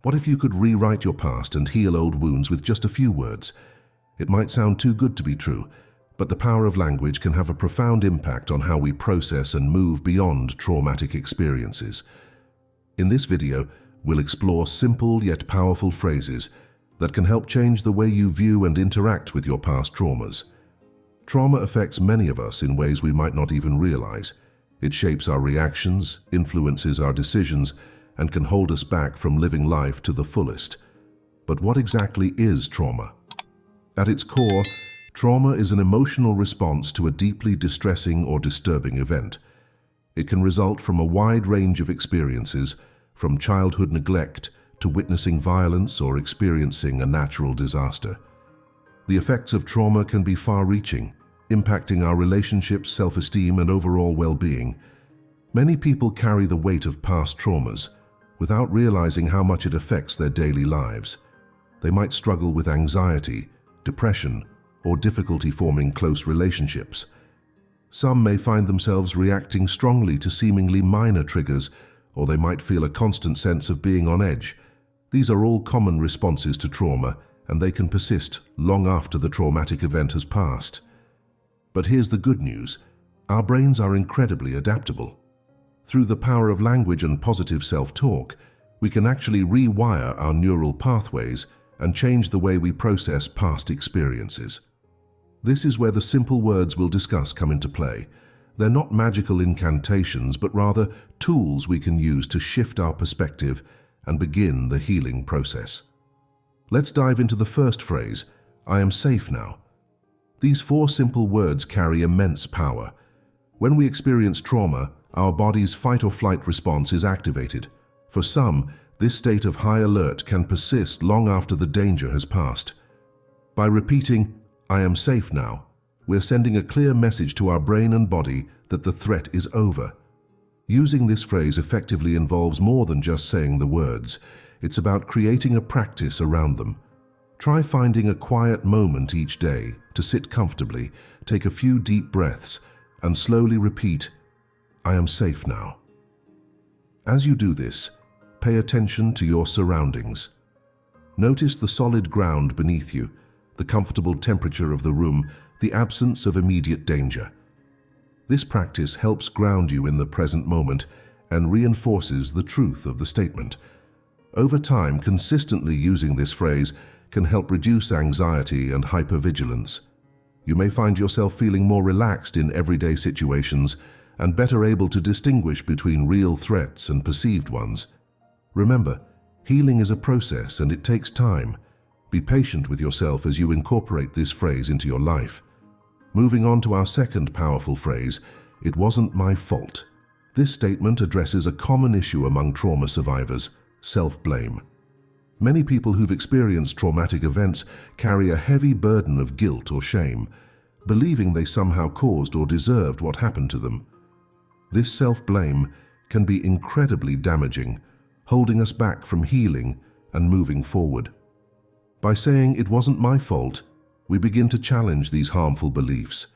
What if you could rewrite your past and heal old wounds with just a few words? It might sound too good to be true, but the power of language can have a profound impact on how we process and move beyond traumatic experiences. In this video, we'll explore simple yet powerful phrases that can help change the way you view and interact with your past traumas. Trauma affects many of us in ways we might not even realize. It shapes our reactions, influences our decisions, and can hold us back from living life to the fullest. But what exactly is trauma? At its core, trauma is an emotional response to a deeply distressing or disturbing event. It can result from a wide range of experiences, from childhood neglect to witnessing violence or experiencing a natural disaster. The effects of trauma can be far-reaching, impacting our relationships, self-esteem, and overall well-being. Many people carry the weight of past traumas without realizing how much it affects their daily lives. They might struggle with anxiety, depression, or difficulty forming close relationships. Some may find themselves reacting strongly to seemingly minor triggers, or they might feel a constant sense of being on edge. These are all common responses to trauma, and they can persist long after the traumatic event has passed. But here's the good news. Our brains are incredibly adaptable. Through the power of language and positive self-talk, we can actually rewire our neural pathways and change the way we process past experiences. This is where the simple words we'll discuss come into play. They're not magical incantations, but rather tools we can use to shift our perspective and begin the healing process. Let's dive into the first phrase, I am safe now. These 4 simple words carry immense power. When we experience trauma, our body's fight or flight response is activated. For some, this state of high alert can persist long after the danger has passed. By repeating, I am safe now, we're sending a clear message to our brain and body that the threat is over. Using this phrase effectively involves more than just saying the words. It's about creating a practice around them. Try finding a quiet moment each day to sit comfortably, take a few deep breaths, and slowly repeat, I am safe now. As you do this, pay attention to your surroundings. Notice the solid ground beneath you, the comfortable temperature of the room, the absence of immediate danger. This practice helps ground you in the present moment and reinforces the truth of the statement. Over time, consistently using this phrase can help reduce anxiety and hypervigilance. You may find yourself feeling more relaxed in everyday situations and better able to distinguish between real threats and perceived ones. Remember, healing is a process and it takes time. Be patient with yourself as you incorporate this phrase into your life. Moving on to our second powerful phrase, it wasn't my fault. This statement addresses a common issue among trauma survivors, self-blame. Many people who've experienced traumatic events carry a heavy burden of guilt or shame, believing they somehow caused or deserved what happened to them. This self-blame can be incredibly damaging, holding us back from healing and moving forward. By saying, it wasn't my fault, we begin to challenge these harmful beliefs.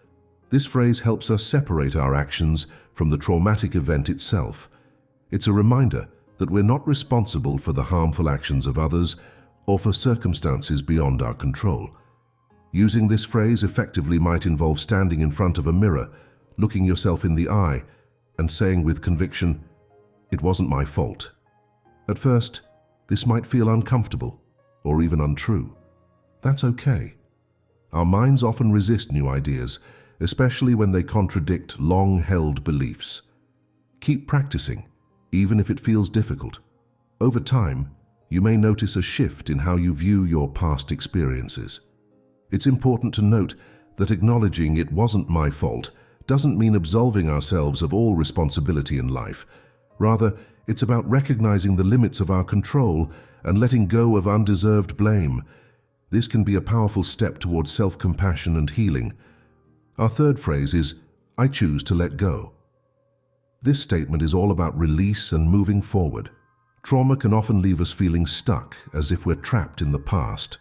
This phrase helps us separate our actions from the traumatic event itself. It's a reminder that we're not responsible for the harmful actions of others or for circumstances beyond our control. Using this phrase effectively might involve standing in front of a mirror, looking yourself in the eye, and saying with conviction, it wasn't my fault. At first, this might feel uncomfortable or even untrue. That's okay. Our minds often resist new ideas, especially when they contradict long-held beliefs. Keep practicing, even if it feels difficult. Over time, you may notice a shift in how you view your past experiences. It's important to note that acknowledging it wasn't my fault doesn't mean absolving ourselves of all responsibility in life. Rather, it's about recognizing the limits of our control and letting go of undeserved blame. This can be a powerful step towards self-compassion and healing. Our third phrase is, I choose to let go. This statement is all about release and moving forward. Trauma can often leave us feeling stuck, as if we're trapped in the past.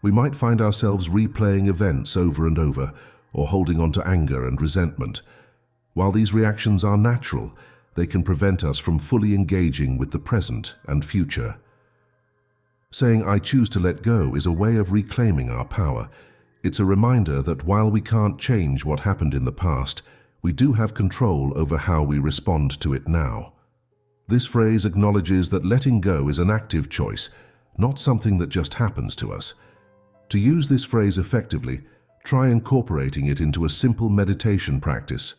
We might find ourselves replaying events over and over, or holding on to anger and resentment. While these reactions are natural, they can prevent us from fully engaging with the present and future. Saying "I choose to let go" is a way of reclaiming our power. It's a reminder that while we can't change what happened in the past, we do have control over how we respond to it now. This phrase acknowledges that letting go is an active choice, not something that just happens to us. To use this phrase effectively, try incorporating it into a simple meditation practice.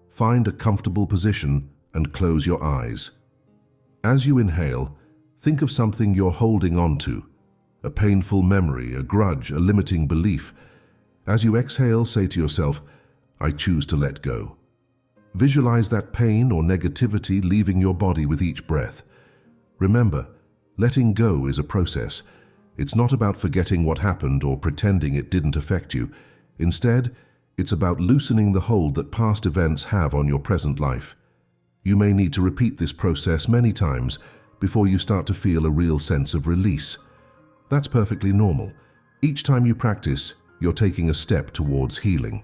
Find a comfortable position and close your eyes. As you inhale, think of something you're holding on to, a painful memory, a grudge, a limiting belief. As you exhale, say to yourself, "I choose to let go." Visualize that pain or negativity leaving your body with each breath. Remember, letting go is a process. It's not about forgetting what happened or pretending it didn't affect you. Instead, it's about loosening the hold that past events have on your present life. You may need to repeat this process many times before you start to feel a real sense of release. That's perfectly normal. Each time you practice, you're taking a step towards healing.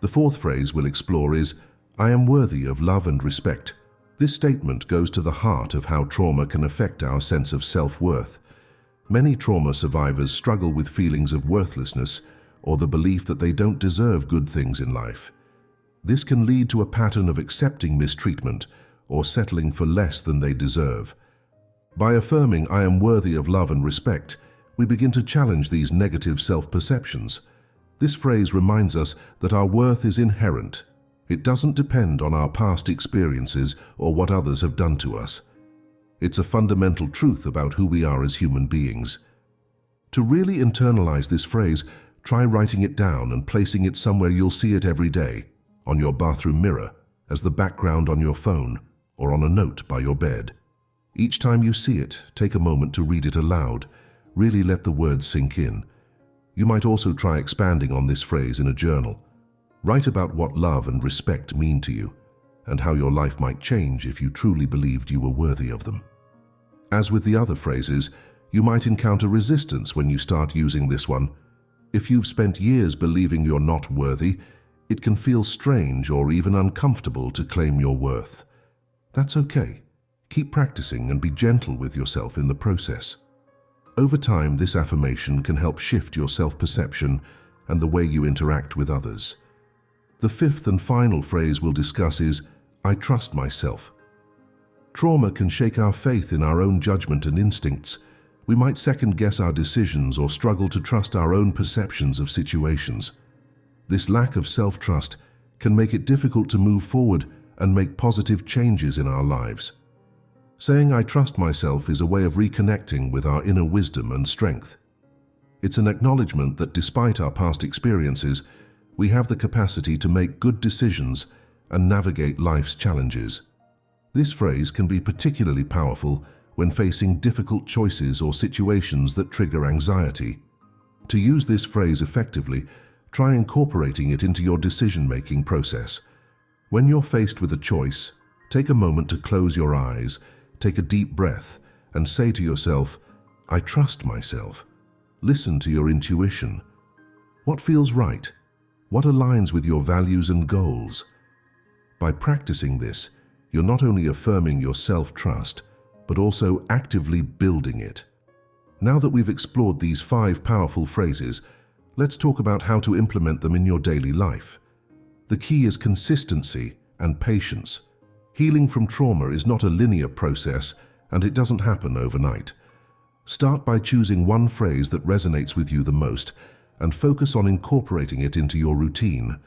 The fourth phrase we'll explore is, "I am worthy of love and respect." This statement goes to the heart of how trauma can affect our sense of self-worth. Many trauma survivors struggle with feelings of worthlessness or the belief that they don't deserve good things in life. This can lead to a pattern of accepting mistreatment or settling for less than they deserve. By affirming "I am worthy of love and respect," we begin to challenge these negative self-perceptions. This phrase reminds us that our worth is inherent. It doesn't depend on our past experiences or what others have done to us. It's a fundamental truth about who we are as human beings. To really internalize this phrase, try writing it down and placing it somewhere you'll see it every day, on your bathroom mirror, as the background on your phone, or on a note by your bed. Each time you see it, take a moment to read it aloud. Really let the words sink in. You might also try expanding on this phrase in a journal. Write about what love and respect mean to you, and how your life might change if you truly believed you were worthy of them. As with the other phrases, you might encounter resistance when you start using this one. If you've spent years believing you're not worthy, it can feel strange or even uncomfortable to claim your worth. That's okay. Keep practicing and be gentle with yourself in the process. Over time, this affirmation can help shift your self-perception and the way you interact with others. The fifth and final phrase we'll discuss is, "I trust myself." Trauma can shake our faith in our own judgment and instincts. We might second-guess our decisions or struggle to trust our own perceptions of situations. This lack of self-trust can make it difficult to move forward and make positive changes in our lives. Saying "I trust myself" is a way of reconnecting with our inner wisdom and strength. It's an acknowledgement that despite our past experiences, we have the capacity to make good decisions and navigate life's challenges. This phrase can be particularly powerful when facing difficult choices or situations that trigger anxiety. To use this phrase effectively, try incorporating it into your decision-making process. When you're faced with a choice, take a moment to close your eyes, take a deep breath, and say to yourself, "I trust myself." Listen to your intuition. What feels right? What aligns with your values and goals? By practicing this, you're not only affirming your self-trust, but also actively building it. Now that we've explored these 5 powerful phrases, let's talk about how to implement them in your daily life. The key is consistency and patience. Healing from trauma is not a linear process, and it doesn't happen overnight. Start by choosing one phrase that resonates with you the most and focus on incorporating it into your routine.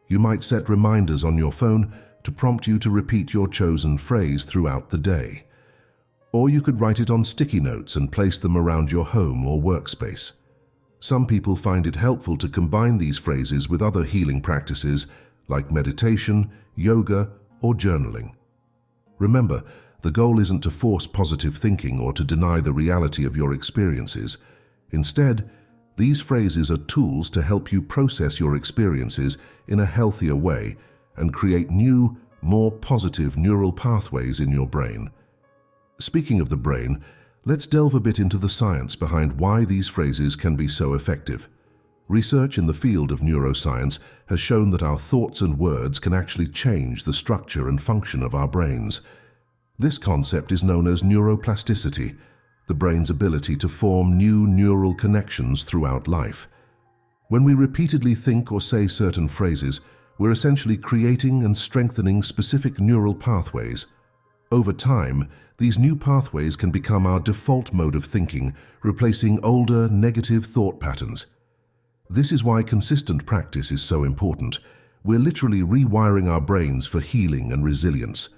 You might set reminders on your phone to prompt you to repeat your chosen phrase throughout the day. Or you could write it on sticky notes and place them around your home or workspace. Some people find it helpful to combine these phrases with other healing practices like meditation, yoga, or journaling. Remember, the goal isn't to force positive thinking or to deny the reality of your experiences. Instead, these phrases are tools to help you process your experiences in a healthier way and create new, more positive neural pathways in your brain. Speaking of the brain, let's delve a bit into the science behind why these phrases can be so effective. Research in the field of neuroscience has shown that our thoughts and words can actually change the structure and function of our brains. This concept is known as neuroplasticity. the brain's ability to form new neural connections throughout life. When we repeatedly think or say certain phrases, we're essentially creating and strengthening specific neural pathways. Over time, these new pathways can become our default mode of thinking, replacing older, negative thought patterns. This is why consistent practice is so important. We're literally rewiring our brains for healing and resilience.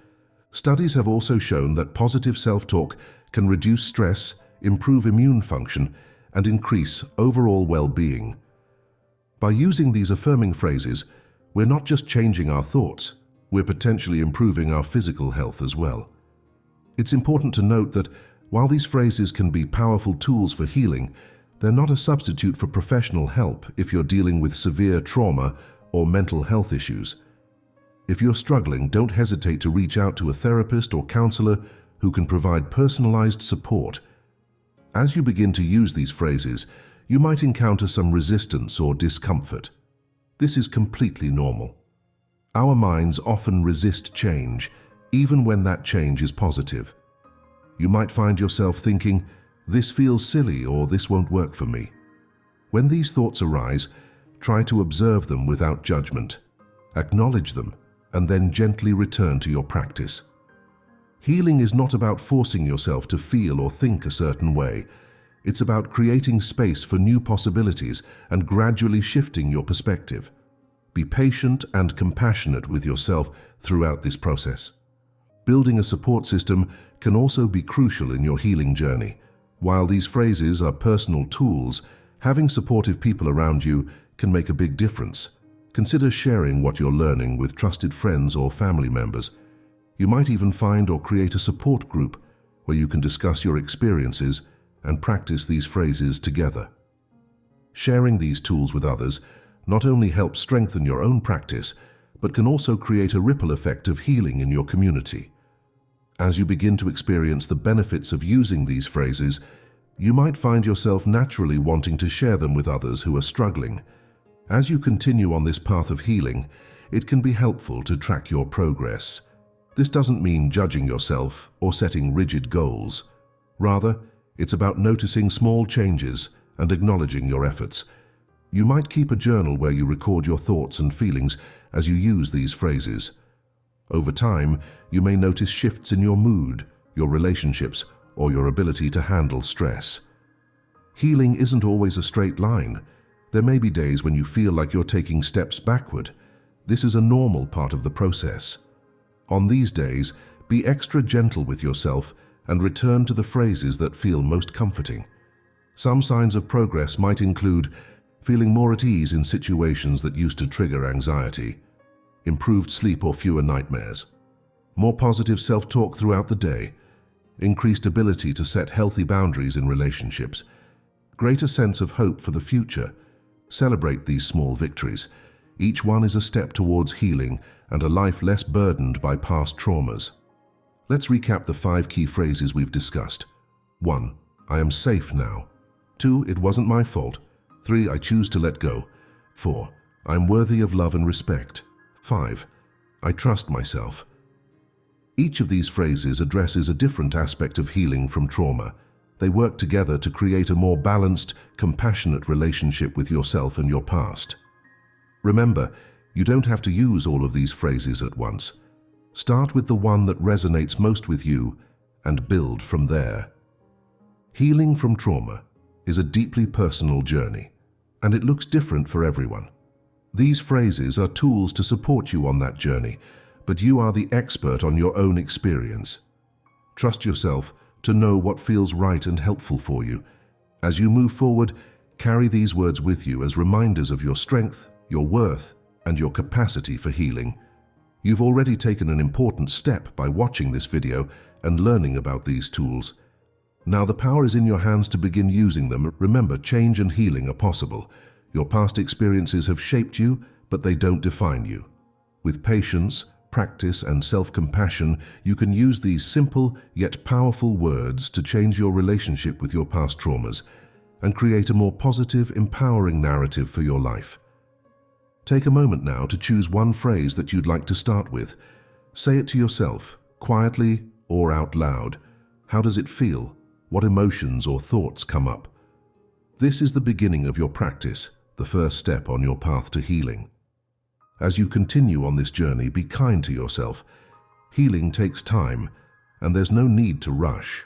Studies have also shown that positive self-talk can reduce stress, improve immune function, and increase overall well-being. By using these affirming phrases, we're not just changing our thoughts, we're potentially improving our physical health as well. It's important to note that while these phrases can be powerful tools for healing, they're not a substitute for professional help if you're dealing with severe trauma or mental health issues. If you're struggling, don't hesitate to reach out to a therapist or counselor who can provide personalized support. As you begin to use these phrases, you might encounter some resistance or discomfort. This is completely normal. Our minds often resist change, even when that change is positive. You might find yourself thinking, "This feels silly," or "This won't work for me." When these thoughts arise, try to observe them without judgment. Acknowledge them, and then gently return to your practice. Healing is not about forcing yourself to feel or think a certain way. It's about creating space for new possibilities and gradually shifting your perspective. Be patient and compassionate with yourself throughout this process. Building a support system can also be crucial in your healing journey. While these phrases are personal tools, having supportive people around you can make a big difference. Consider sharing what you're learning with trusted friends or family members. You might even find or create a support group where you can discuss your experiences and practice these phrases together. Sharing these tools with others not only helps strengthen your own practice, but can also create a ripple effect of healing in your community. As you begin to experience the benefits of using these phrases, you might find yourself naturally wanting to share them with others who are struggling. As you continue on this path of healing, it can be helpful to track your progress. This doesn't mean judging yourself or setting rigid goals. Rather, it's about noticing small changes and acknowledging your efforts. You might keep a journal where you record your thoughts and feelings as you use these phrases. Over time, you may notice shifts in your mood, your relationships, or your ability to handle stress. Healing isn't always a straight line. There may be days when you feel like you're taking steps backward. This is a normal part of the process. On these days, be extra gentle with yourself and return to the phrases that feel most comforting. Some signs of progress might include feeling more at ease in situations that used to trigger anxiety, improved sleep or fewer nightmares, more positive self-talk throughout the day, increased ability to set healthy boundaries in relationships, greater sense of hope for the future. Celebrate these small victories. Each one is a step towards healing and a life less burdened by past traumas. Let's recap the 5 key phrases we've discussed. 1. I am safe now. 2. It wasn't my fault. 3. I choose to let go. 4. I'm worthy of love and respect. 5. I trust myself. Each of these phrases addresses a different aspect of healing from trauma. They work together to create a more balanced, compassionate relationship with yourself and your past. Remember, you don't have to use all of these phrases at once. Start with the one that resonates most with you and build from there. Healing from trauma is a deeply personal journey, and it looks different for everyone. These phrases are tools to support you on that journey, but you are the expert on your own experience. Trust yourself to know what feels right and helpful for you. As you move forward, carry these words with you as reminders of your strength, your worth, and your capacity for healing. You've already taken an important step by watching this video and learning about these tools. Now the power is in your hands to begin using them. Remember, change and healing are possible. Your past experiences have shaped you, but they don't define you. With patience, practice, and self-compassion, you can use these simple yet powerful words to change your relationship with your past traumas and create a more positive, empowering narrative for your life. Take a moment now to choose one phrase that you'd like to start with. Say it to yourself, quietly or out loud. How does it feel? What emotions or thoughts come up? This is the beginning of your practice, the first step on your path to healing. As you continue on this journey, be kind to yourself. Healing takes time, and there's no need to rush.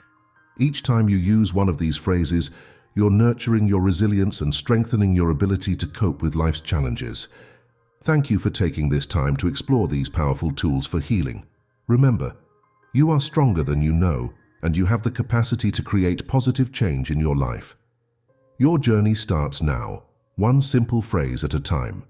Each time you use one of these phrases, you're nurturing your resilience and strengthening your ability to cope with life's challenges. Thank you for taking this time to explore these powerful tools for healing. Remember, you are stronger than you know, and you have the capacity to create positive change in your life. Your journey starts now, one simple phrase at a time.